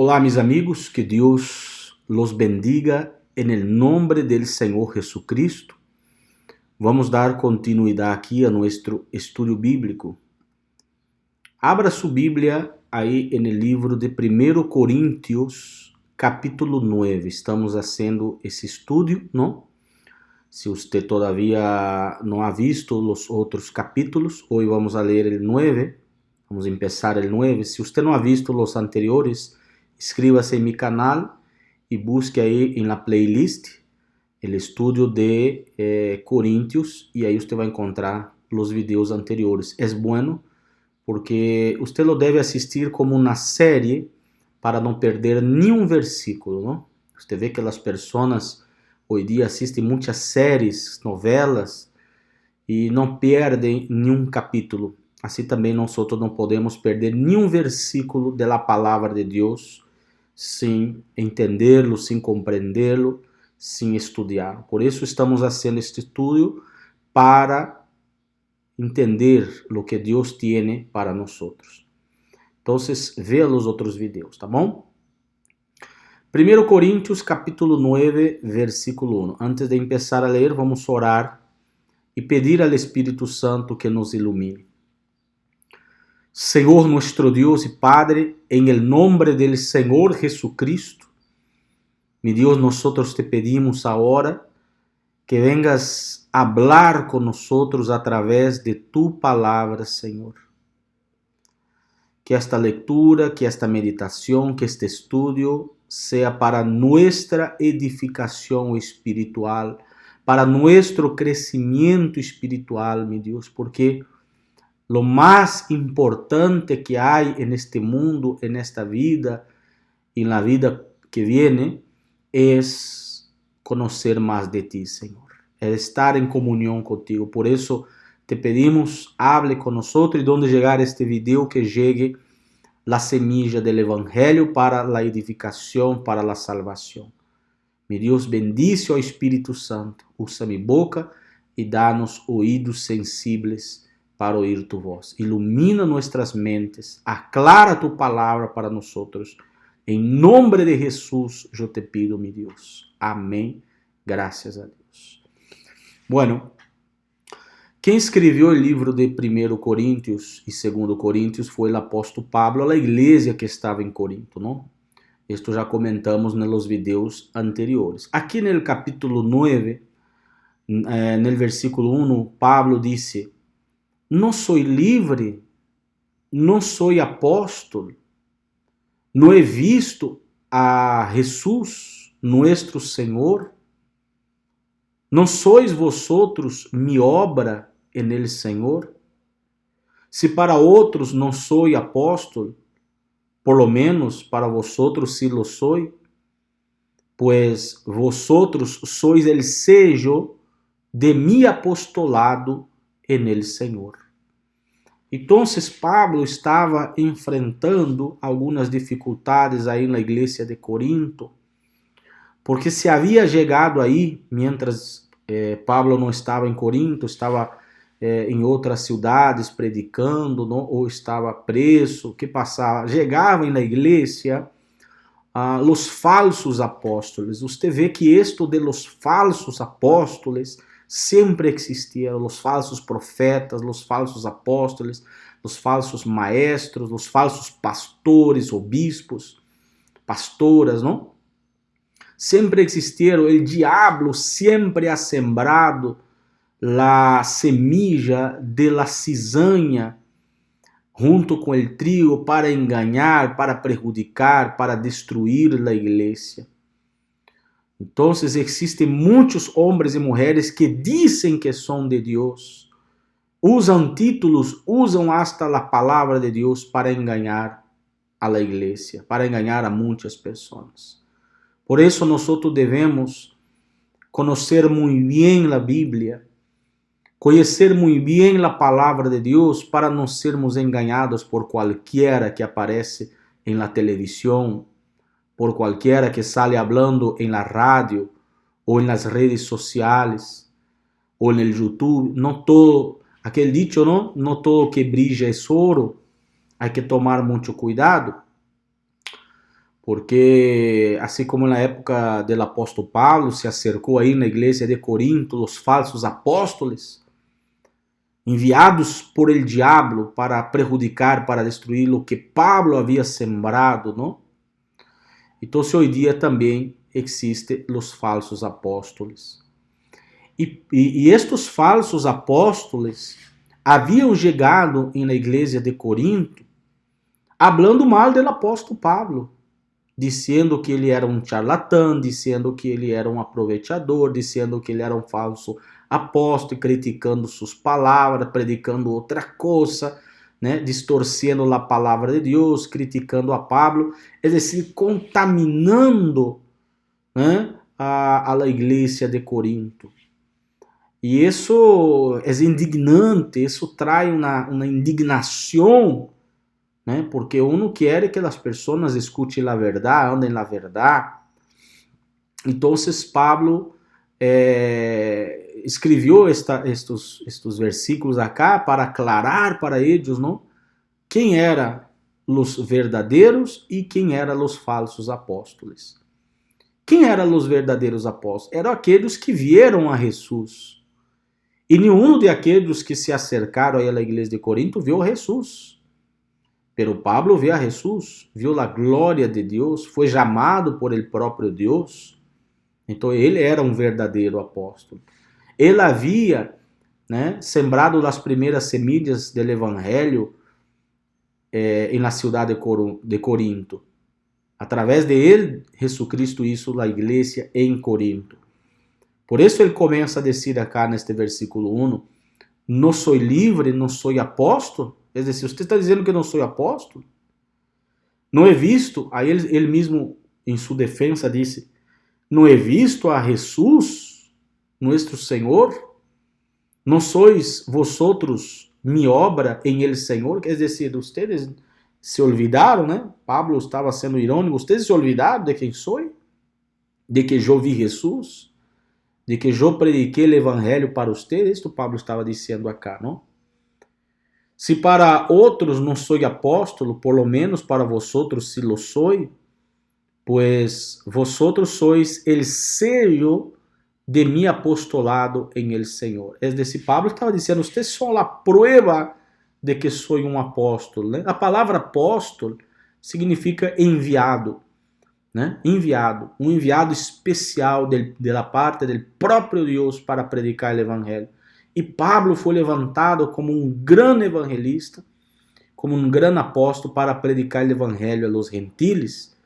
Olá, mis amigos, que Dios los bendiga en el nombre del Señor Jesucristo. Vamos dar continuidad aquí a nuestro estudio bíblico. Abra su Biblia aí en el livro de 1 Coríntios, capítulo 9. Estamos haciendo esse estudio, ¿no? Se usted todavía no ha visto los otros capítulos, hoy vamos a leer el 9. Vamos a empezar el 9. Se usted no ha visto los anteriores, inscríbase en mi canal y busque ahí en la playlist el estudio de Corintios y ahí usted va a encontrar los videos anteriores. Es bueno porque usted lo debe asistir como una serie para no perder ni un versículo, ¿no? Usted ve que las personas hoy día asisten muchas series, novelas y no pierden ni un capítulo. Así también nosotros no podemos perder ni un versículo de la palabra de Dios sin entenderlo, sin comprenderlo, sin estudiar. Por eso estamos haciendo este estudio para entender lo que Dios tiene para nosotros. Entonces, vea los otros videos, ¿tá bom? 1 Coríntios capítulo 9, versículo 1. Antes de empezar a leer, vamos a orar y pedir al Espíritu Santo que nos ilumine. Senhor nuestro Dios y Padre, en el nombre del Señor Jesucristo, mi Dios, nosotros te pedimos ahora que vengas a hablar con nosotros a través de tu palabra, Señor. Que esta lectura, que esta meditación, que este estudio sea para nuestra edificación espiritual, para nuestro crecimiento espiritual, mi Dios, porque lo más importante que hay en este mundo, en esta vida, en la vida que viene, es conocer más de ti, Señor. Es estar en comunión contigo. Por eso te pedimos, hable con nosotros y donde llegar este video, que llegue la semilla del Evangelio para la edificación, para la salvación. Mi Dios, bendice, oh Espíritu Santo. Usa mi boca y danos oídos sensibles para oír tu voz. Ilumina nuestras mentes, aclara tu palabra para nosotros. En nombre de Jesús yo te pido, mi Dios. Amén. Gracias a Dios. Bueno, quem escreveu o livro de 1 Coríntios e 2 Coríntios foi o apóstolo Pablo a la igreja que estava em Corinto, não? Esto já comentamos nos vídeos anteriores. Aqui no capítulo 9, no versículo 1, Pablo disse: não sou livre, não sou apóstolo, não he visto a Jesus, nuestro Senhor, não sois vosotros mi obra en el Senhor? Se para outros não sou apóstolo, por lo menos para vosotros sí lo soy, pues vosotros sois el sello de mi apostolado en el Senhor. Então, Pablo estava enfrentando algumas dificuldades aí na igreja de Corinto, porque se havia chegado aí, mientras Pablo não estava em Corinto, estava em outras cidades predicando, não? Ou estava preso, o que passava? Chegavam na igreja os falsos apóstolos. Você vê que isto de los falsos apóstolos sempre existiram, os falsos profetas, os falsos apóstolos, os falsos maestros, os falsos pastores, obispos, pastoras, não? Sempre existiram. O diabo sempre ha sembrado la semilla de la cizaña junto com o trigo para enganar, para prejudicar, para destruir a igreja. Então, existem muitos homens e mulheres que dizem que são de Deus, usam títulos, usam hasta a palavra de Deus para enganar a la igreja, para enganar a muitas pessoas. Por isso, nós devemos conhecer muito bem a Bíblia, conhecer muito bem a palavra de Deus para não sermos enganados por qualquer que aparece em la televisão, por cualquiera que sale hablando en la radio o en las redes sociales o en el YouTube. No todo, aquel dicho, no todo que brilla es oro. Hay que tomar mucho cuidado. porque assim como na época do apóstolo Pablo se acercou aí na igreja de Corinto os falsos apóstolos, enviados por el diablo para prejudicar, para destruir o que Pablo havia sembrado, não? Então, hoje em dia também existem os falsos apóstolos. E estes falsos apóstolos haviam chegado na igreja de Corinto hablando mal do apóstolo Pablo, dizendo que ele era um charlatão, dizendo que ele era um aproveitador, dizendo que ele era um falso apóstolo, criticando suas palavras, predicando outra coisa, né? Distorcendo a palavra de Deus, criticando a Pablo, é decir, contaminando, né, a igreja de Corinto. E isso é indignante, isso traz uma indignação, né? Porque uno quer que as pessoas escutem a verdade, andem na verdade. Então, Pablo escreveu estes versículos acá para aclarar para eles, não? Quem eram os verdadeiros e quem eram os falsos apóstolos. Quem eram os verdadeiros apóstolos? Eram aqueles que vieram a Jesus. E nenhum de aqueles que se acercaram à igreja de Corinto viu a Jesus. Pero Pablo viu a Jesus, viu a glória de Deus, foi chamado por el próprio Deus. Então ele era um verdadeiro apóstolo. Ele havia, né, sembrado as primeiras semillas do evangelho na cidade de Corinto. Através de ele, Jesucristo hizo a igreja em Corinto. Por isso ele começa a dizer acá neste versículo 1, não sou livre, não sou apóstolo. É dizer, você está dizendo que não sou apóstolo? Não é visto, aí ele mesmo em sua defesa disse, não é visto a Jesus, nosso Senhor? Não sois vosotros mi obra em el Senhor? Quer dizer, vocês se olvidaram, né? Pablo estava sendo irônico, vocês se olvidaram de quem sou? De que eu vi Jesus? De que eu prediquei o evangelho para vocês? Isto Pablo estava dizendo acá, não? Se para outros não sou apóstolo, por lo menos para vosotros si lo soy, pues vosotros sois el sello de mi apostolado en el Senhor. É decir, Pablo estava dizendo, vocês são a prova de que sou um apóstolo, né? A palavra apóstolo significa enviado, né? Enviado, um enviado especial da parte do próprio Deus para predicar o evangelho. E Pablo foi levantado como um grande evangelista, como um grande apóstolo para predicar o evangelho a los gentiles,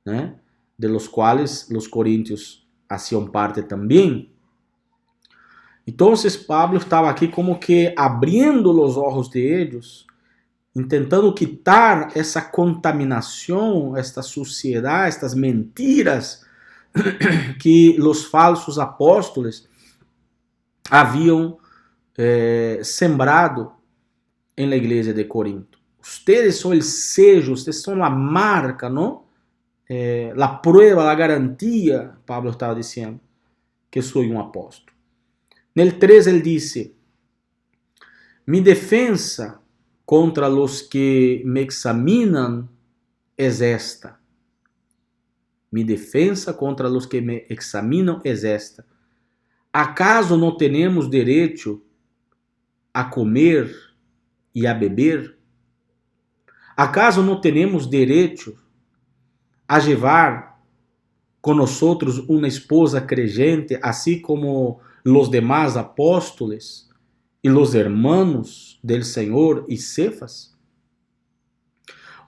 né? De los quais os coríntios faziam parte também. Então, Pablo estava aqui como que abrindo os olhos de eles, tentando quitar essa contaminação, esta suciedade, estas mentiras que os falsos apóstolos haviam sembrado em la igreja de Corinto. Ustedes são o sello, ustedes são a marca, não? A prueba, a garantia, Pablo estava dizendo, que sou um apóstolo. No 3 ele disse, mi defensa contra los que me examinan es esta. Mi defensa contra los que me examinam es esta. ¿Acaso não temos direito a comer e a beber? ¿Acaso não temos direito a llevar con nosotros uma esposa creyente, assim como los demás apóstoles e los hermanos del Senhor e Cefas?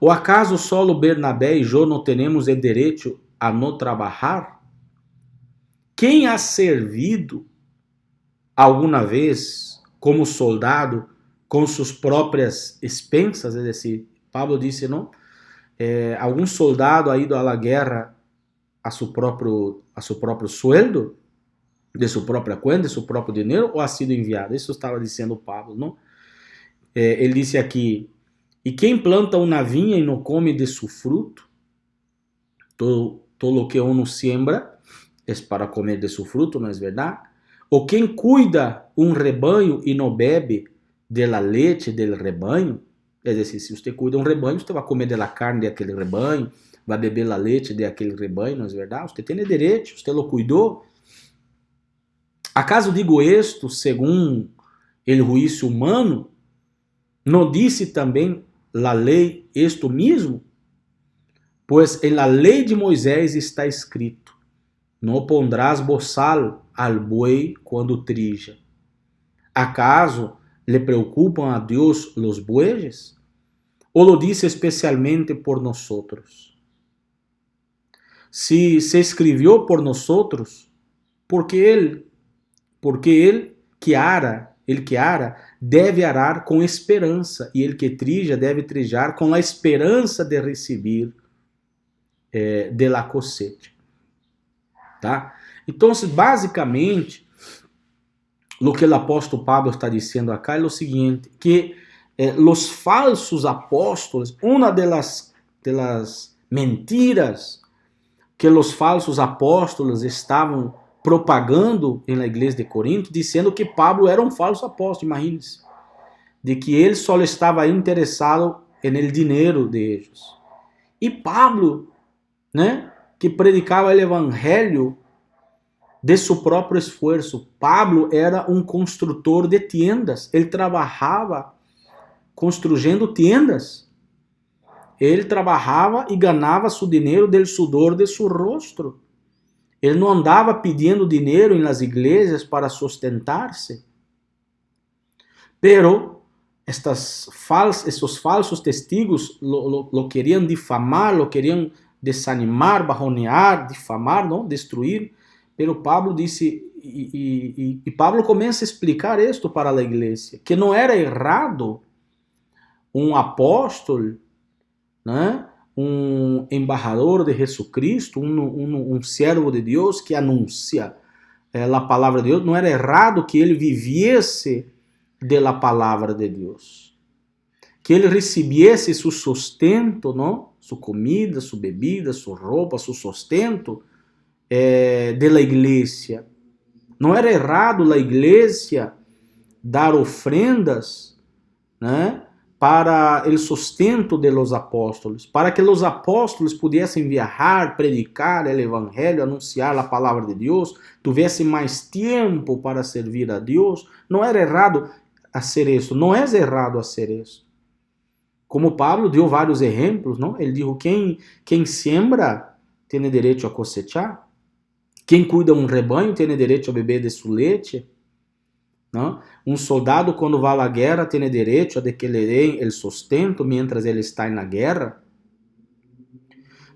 Ou acaso solo Bernabé e eu não temos o direito a não trabalhar? Quem ha servido alguma vez como soldado com suas próprias expensas? É decir, Pablo disse, não? Algum soldado ha ido à guerra a seu próprio sueldo, de sua própria conta, de seu próprio dinheiro, ou ha sido enviado? Isso estava dizendo Pablo, não? Ele disse aqui, e quem planta uma vinha e não come de seu fruto, todo o que uno siembra é para comer de seu fruto, não é verdade? Ou quem cuida um rebanho e não bebe de la leite del rebanho, é dizer, se você cuida um rebanho, você vai comer da carne daquele rebanho, vai beber a leite de aquele rebanho, não é verdade? Você tem direito, você lo cuidou. ¿Acaso digo esto según el juicio humano? ¿No dice también la ley esto mismo? Pues en la ley de Moisés está escrito: no pondrás bozal al buey cuando trilla. ¿Acaso le preocupan a Dios los bueyes? ¿O lo dice especialmente por nosotros? Si se escribió por nosotros, porque el que ara deve arar com esperança, e ele que trija deve trijar com a esperança de receber de la cosecha. Tá? Então, basicamente, o que o apóstolo Pablo está dizendo acá é o seguinte, que os falsos apóstolos, uma das mentiras que os falsos apóstolos estavam propagando na igreja de Corinto, dizendo que Pablo era um falso apóstolo, imagine-se, de que ele só estava interessado no dinheiro de eles. E Pablo, né, que predicava o evangelho de seu próprio esforço. Pablo era um construtor de tendas, ele trabalhava construindo tendas. Ele trabalhava e ganhava seu dinheiro do sudor de seu rosto. Ele não andava pedindo dinheiro nas igrejas para sustentar-se. Pero esses falsos testigos lo queriam difamar, lo queriam desanimar, bajonear, difamar, não? Destruir. Pero Pablo disse, e Pablo começa a explicar isto para a igreja, que não era errado um apóstolo, né? Um embajador de Jesucristo, um servo de Deus que anuncia a palavra de Deus, não era errado que ele vivesse da palavra de Deus, que ele recebesse seu sustento, não? Sua comida, sua bebida, sua roupa, seu sustento da igreja. Não era errado a igreja dar ofrendas, né? Para o sustento de los apóstolos, para que os apóstolos pudessem viajar, predicar o evangelho, anunciar a palavra de Deus, tivessem mais tempo para servir a Deus. Não era errado fazer isso, não é errado fazer isso. Como Pablo deu vários exemplos, não? Ele disse: quem siembra tem direito a cosechar, quem cuida um rebanho tem direito a beber de sua leite. Não? Um soldado, quando vai à guerra, tem direito a de que lhe deem o sustento mientras ele está na guerra.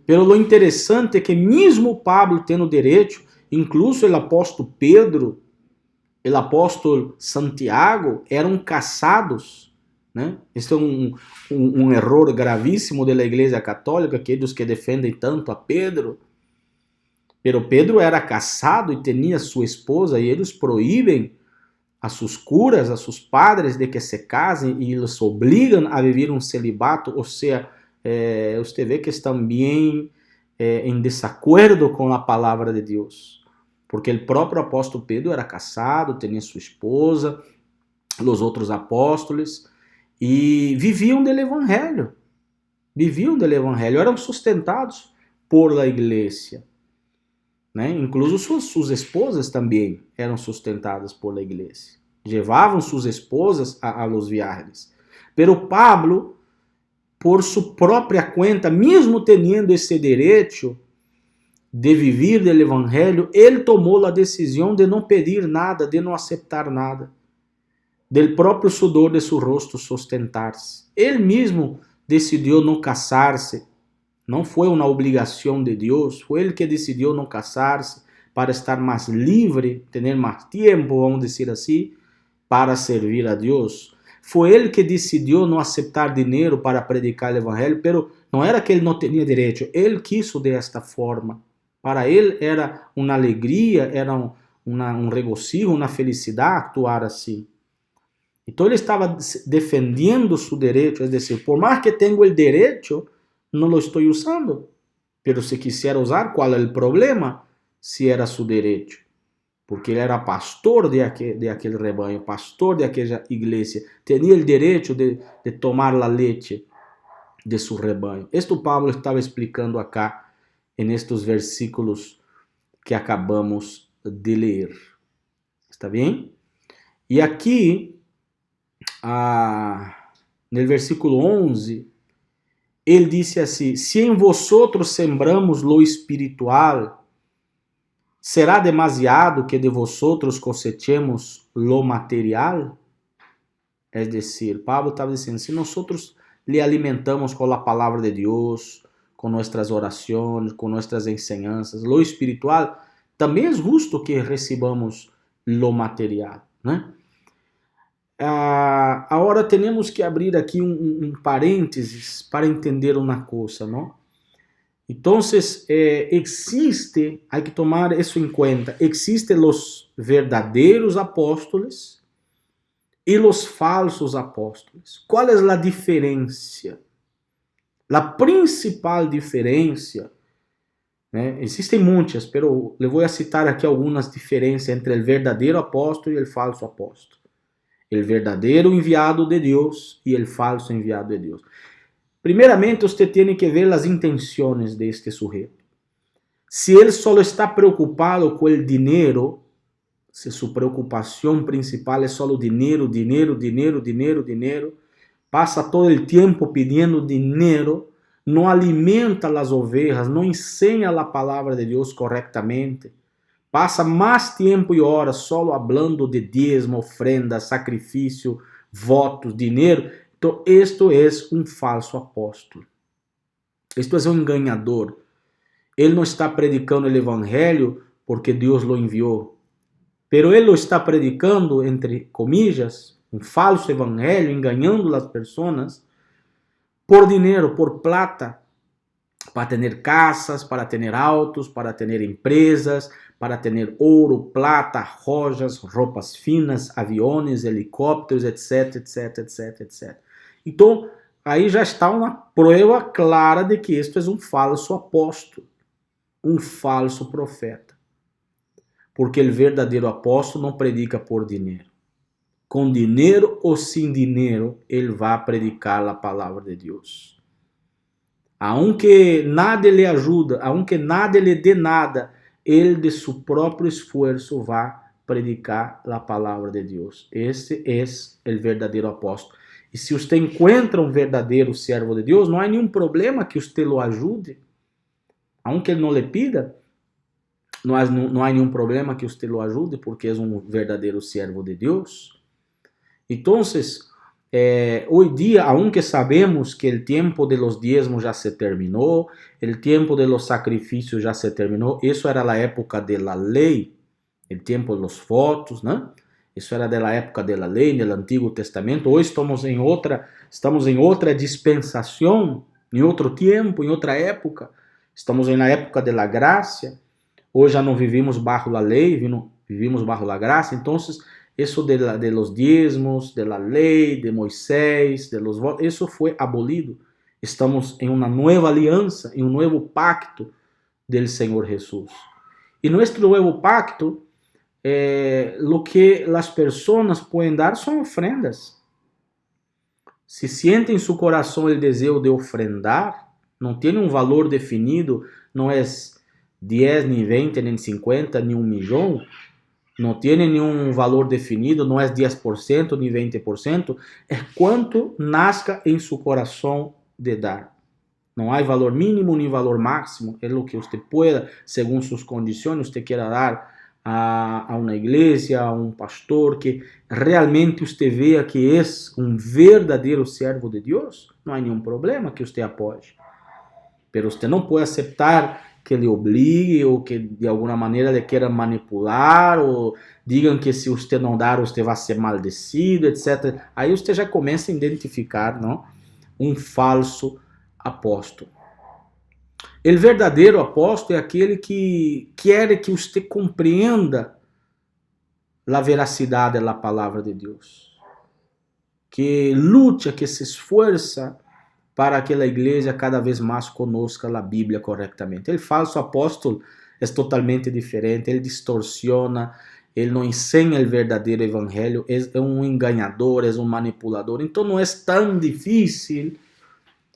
Pero lo interessante é que mesmo Pablo tendo direito, incluso o apóstolo Pedro, o apóstolo Santiago, eram casados. Né? Este é um erro gravíssimo da igreja católica, aqueles que defendem tanto a Pedro. Pero Pedro era casado e tinha sua esposa, e eles proíbem a seus curas, a seus padres de que se casem e los obrigam a viver um celibato, ou seja, você vê que estão bem em desacordo com a palavra de Deus, porque o próprio apóstolo Pedro era casado, tinha sua esposa, os outros apóstolos, e viviam do evangelho, eram sustentados por la igreja. Né? Incluso suas esposas também eram sustentadas por la igreja. Levavam suas esposas a los viajes. Pero Pablo, por sua própria conta, mesmo tendo esse direito de viver do evangelho, ele tomou a decisão de não pedir nada, de não aceitar nada, del próprio sudor de seu rosto sustentar-se. Ele mesmo decidiu não casar-se. Não foi uma obrigação de Deus, foi ele que decidiu não casar-se para estar mais livre, ter mais tempo, vamos dizer assim, para servir a Deus. Foi ele que decidiu não aceitar dinheiro para predicar o evangelho, pero não era que ele não tinha direito, ele quis desta forma. Para ele era uma alegria, era um regocijo, uma felicidade actuar assim. Então ele estava defendendo seu direito, é dizer, por mais que tenha o direito, não lo estou usando, pero se quisiera usar, qual é o problema? Se era seu direito, porque ele era pastor de aquele rebanho, pastor de aquela igreja, tinha o direito de tomar a leite de su rebanho. Esto Pablo estava explicando acá en estos versículos que acabamos de ler. ¿Está bien? E aqui, no versículo 11, ele disse assim: se em vosotros sembramos lo espiritual, será demasiado que de vosotros cosechemos lo material? Es decir, Pablo estava dizendo, se nós lhe alimentamos com a palavra de Deus, com nossas orações, com nossas enseñanças, lo espiritual, também é justo que recebamos lo material, né? Agora temos que abrir aqui um parênteses para entender uma coisa, não? Então, existe, há que tomar isso em conta, existem os verdadeiros apóstolos e os falsos apóstolos. Qual é a diferença? A principal diferença, né? Existem muitas, mas eu vou citar aqui algumas diferenças entre o verdadeiro apóstolo e o falso apóstolo. O verdadeiro enviado de Deus e o falso enviado de Deus. Primeiramente, você tem que ver as intenções deste sujeito. Se ele só está preocupado com o dinheiro, se sua preocupação principal é só o dinheiro, passa todo o tempo pedindo dinheiro, não alimenta as ovelhas, não ensina a palavra de Deus corretamente, passa mais tempo e horas só falando de dízimo, ofrenda, sacrifício, votos, dinheiro. Então, isto é um falso apóstolo. Isto é um enganador. Ele não está predicando o evangelho porque Deus lo enviou. Pero ele lo está predicando, entre comillas, um falso evangelho, enganando as pessoas por dinheiro, por plata, para ter casas, para ter autos, para ter empresas, para ter ouro, plata, joias, roupas finas, aviões, helicópteros, etc, etc, etc, etc. Então, aí já está uma prova clara de que isto é um falso apóstolo, um falso profeta. Porque o verdadeiro apóstolo não predica por dinheiro. Com dinheiro ou sem dinheiro, ele vai predicar a palavra de Deus. Aunque nada lhe ajuda, aunque nada lhe dê nada, ele de seu próprio esforço vai predicar a palavra de Deus. Esse é o verdadeiro apóstolo. E se você encontra um verdadeiro servo de Deus, não há nenhum problema que você lo ajude. Aunque ele não lhe pida, não há nenhum problema que você lo ajude, porque é um verdadeiro servo de Deus. Então, hoje dia, aunque sabemos que o tempo de los diezmos já se terminou, o tempo de los sacrifícios já se terminou, isso era a época da lei, o tempo dos votos, né? Isso era da época da lei, no Antigo Testamento. Hoje estamos em outra dispensação, em outro tempo, em outra época. Estamos na época da graça. Hoje já não vivimos bajo a lei, vivimos bajo a graça. Então, isso de los diezmos, de la lei, de Moisés, de los votos, isso foi abolido. Estamos em uma nova aliança, em um novo pacto del Senhor Jesus. E nosso novo pacto, lo que as pessoas podem dar são ofrendas. Se siente em seu coração o desejo de ofrendar, não tem um valor definido, não é 10, nem 20, nem 50, nem 1 milhão, não tem nenhum valor definido, não é 10%, nem 20%, é quanto nasca em seu coração de dar. Não há valor mínimo nem valor máximo, é o que você pueda, segundo suas condições, você queira dar a uma igreja, a um pastor, que realmente você veja que é um verdadeiro servo de Deus, não há nenhum problema que você apoie. Mas você não pode aceitar que lhe obrigue ou que de alguma maneira lhe queira manipular ou digam que se você não dar, você vai ser maldecido, etc. Aí você já começa a identificar, não? Um falso apóstolo. O verdadeiro apóstolo é aquele que quer que você compreenda a veracidade da palavra de Deus, que luta, que se esforça para que a igreja cada vez mais conozca a Bíblia corretamente. O falso apóstolo é totalmente diferente, ele distorciona, ele não ensina o verdadeiro evangelho, é um enganador, é um manipulador. Então não é tão difícil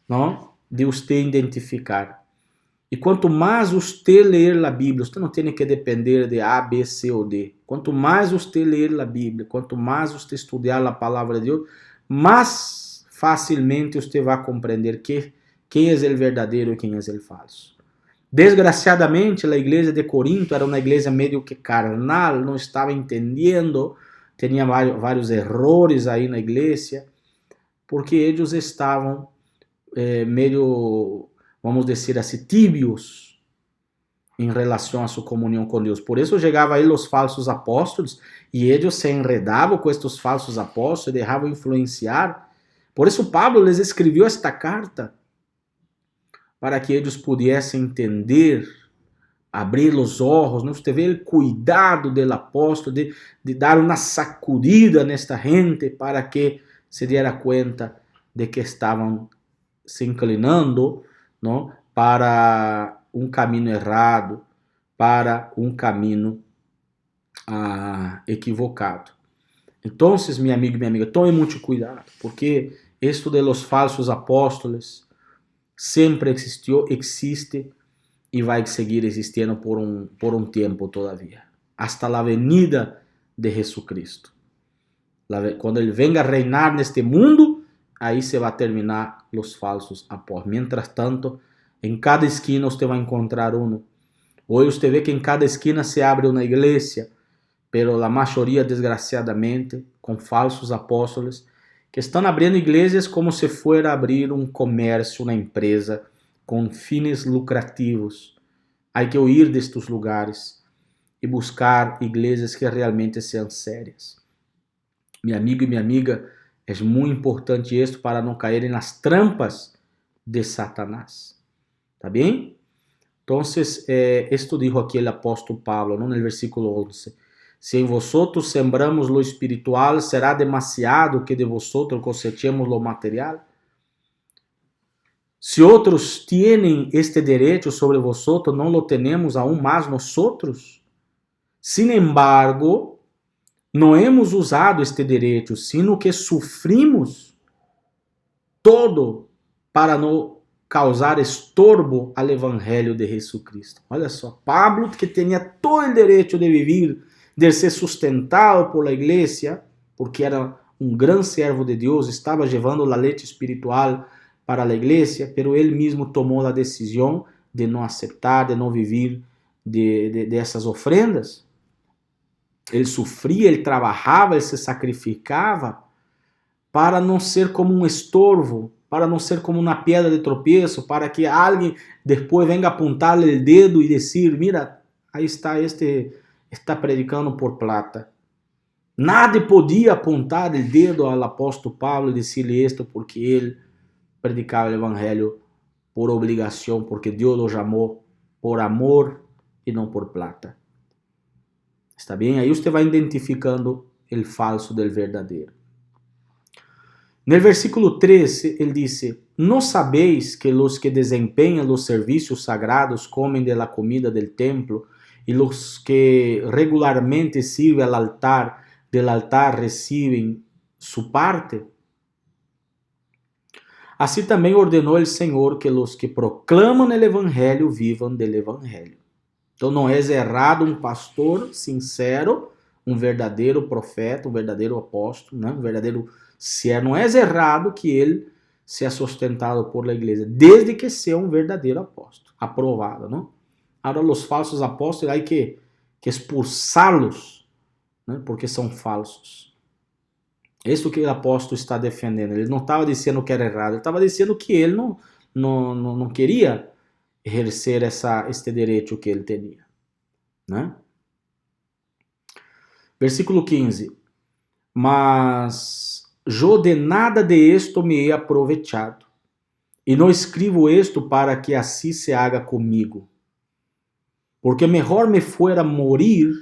não? De você identificar. E quanto mais você ler a Bíblia, você não tem que depender de A, B, C ou D. Quanto mais você ler a Bíblia, quanto mais você estudar a palavra de Deus, mais facilmente você vai compreender quem é o verdadeiro e quem é o falso. Desgraciadamente, a igreja de Corinto era uma igreja meio que carnal, não estava entendendo, tinha vários errores aí na igreja, porque eles estavam meio, vamos dizer assim, tibios em relação a sua comunhão com Deus. Por isso chegavam aí os falsos apóstolos e eles se enredavam com estes falsos apóstolos, se deixavam influenciar. Por isso Pablo les escreveu esta carta, para que eles pudessem entender, abrir os olhos, né? Você vê o cuidado do apóstolo de dar uma sacudida nesta gente para que se diera conta de que estavam se inclinando, não, para um caminho errado, para um caminho equivocado. Então, meu amigo e minha amiga, tome muito cuidado, porque isto de los falsos apóstolos sempre existiu, existe e vai seguir existindo por um tempo todavia, hasta a venida de Jesucristo. Quando ele venga a reinar neste mundo, aí se vai terminar os falsos apóstolos. Mientras tanto, em cada esquina você vai encontrar um. Hoje você vê que em cada esquina se abre uma igreja, pero a maioria, desgraciadamente, com falsos apóstolos, que estão abrindo igrejas como se fuera abrir um comércio, uma empresa, com fins lucrativos. Há que huir destes lugares e buscar igrejas que realmente sejam sérias. Meu amigo e minha amiga, é muito importante isto para não caírem nas trampas de Satanás. Tá bem? Então, isto dijo aqui o apóstolo Pablo, no versículo 11. Si en vosotros sembramos lo espiritual, será demasiado que de vosotros cosechemos lo material. Si otros tienen este derecho sobre vosotros, ¿no lo tenemos aún más nosotros? Sin embargo, no hemos usado este derecho, sino que sufrimos todo para no causar estorbo al evangelho de Jesucristo. Olha só, Pablo, que tinha todo o direito de viver, de ser sustentado por la igreja, porque era um grande servo de Deus, estava levando a leite espiritual para a igreja, pero ele mesmo tomou a decisão de não aceitar, de não viver dessas ofrendas. Ele sofria, ele trabalhava, ele se sacrificava para não ser como um estorvo, para não ser como uma pedra de tropeço, para que alguém depois venga apontar-lhe o dedo e dizer, mira, aí está está predicando por plata. Nadie podia apontar o dedo ao apóstolo Pablo e dizer-lhe isto porque ele predicava o evangelho por obrigação, porque Deus o chamou por amor e não por plata. Está bem? Aí você vai identificando o falso do verdadeiro. No versículo 13, ele diz: ¿No sabéis que los que desempenham os serviços sagrados comem de la comida del templo e los que regularmente sirven al altar, del altar reciben su parte? Assim também ordenou o Senhor que los que proclamam o evangelho vivam del evangelho. Então não é errado um pastor sincero, um verdadeiro profeta, um verdadeiro apóstolo, né? Um verdadeiro servo. Não é errado que ele seja sustentado por la igreja, desde que seja um verdadeiro apóstolo, aprovado, não? Agora, os falsos apóstolos, há que expulsá-los, né? Porque são falsos. É isso que o apóstolo está defendendo. Ele não estava dizendo que era errado, ele estava dizendo que ele não queria exercer este direito que ele tinha, né? Versículo 15. Mas yo de nada de esto me he aprovechado, e não escribo esto para que assim se haga comigo, porque mejor me fuera morir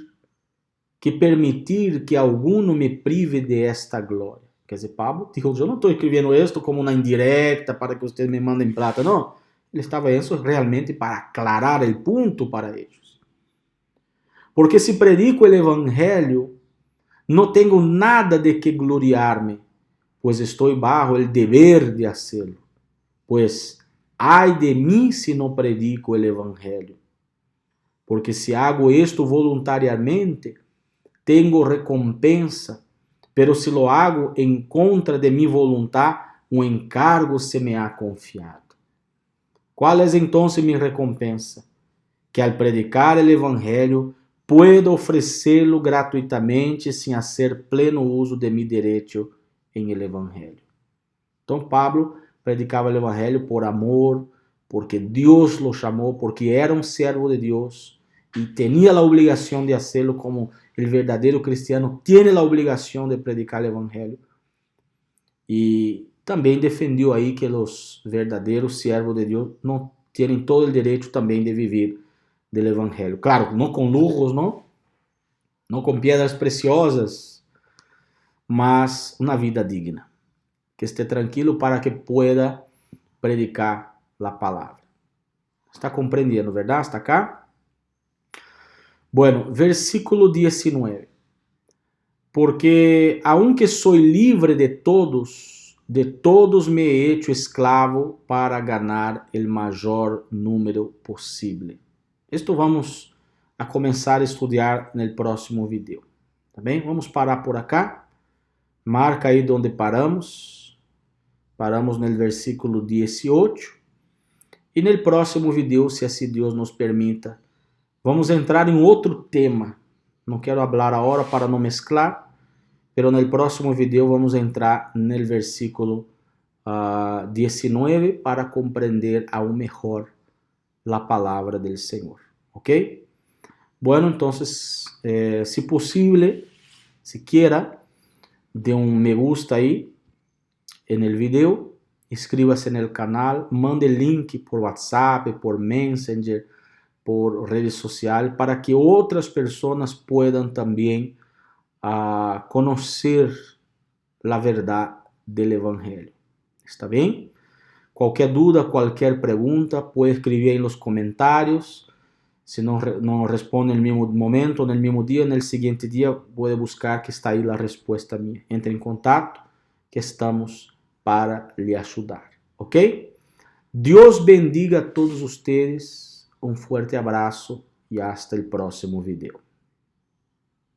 que permitir que alguno me prive de esta glória. Quer dizer, Pablo dijo, eu não estou escrevendo isto como uma indireta para que vocês me mandem plata, não. Ele estava isso realmente para aclarar o ponto para eles. Porque se predico o evangelho, não tenho nada de que gloriar-me, pois estou bajo o dever de hacerlo. Pues, ay de mí si no predico el evangelio. Porque si hago esto voluntariamente, tengo recompensa, pero si lo hago en contra de mi voluntad, un encargo se me ha confiado. ¿Cuál es entonces mi recompensa? Que al predicar el evangelio puedo ofrecerlo gratuitamente sin hacer pleno uso de mi derecho en el evangelio. Então Pablo predicava o evangelho por amor, porque Deus lo chamou, porque era um servo de Deus e tinha a obrigação de hacerlo como o verdadeiro cristiano tiene a obrigação de predicar o evangelho. E também defendeu aí que os verdadeiros servos de Deus não têm todo o direito também de viver do evangelho. Claro, não com lujos, não com pedras preciosas, mas uma vida digna. Que esté tranquilo para que pueda predicar la palabra. ¿Está comprendiendo, verdad? ¿Hasta acá? Bueno, versículo 19. Porque aunque soy libre de todos me he hecho esclavo para ganar el mayor número posible. Esto vamos a começar a estudar no próximo vídeo. Tá bem? Vamos parar por acá. Marca aí onde paramos. Paramos no versículo 18. E no próximo vídeo, se assim Deus nos permita, vamos entrar em outro tema. Não quero falar agora para não mesclar, mas no próximo vídeo vamos entrar no versículo 19 para compreender aún melhor a palavra do Senhor. ¿Ok? Bueno, entonces, si posible, si quiera, dê me gusta aí en el video, inscríbase en el canal, mande link por WhatsApp, por Messenger, por redes sociales, para que otras personas puedan también conocer la verdad del Evangelio. ¿Está bien? Cualquier duda, cualquier pregunta, puede escribir en los comentarios. Si no responde en el mismo momento, en el mismo día, en el siguiente día, puede buscar que está ahí la respuesta mía. Entre en contacto, que estamos para lhe ajudar, ¿ok? Deus bendiga a todos ustedes, um forte abraço e hasta o próximo vídeo.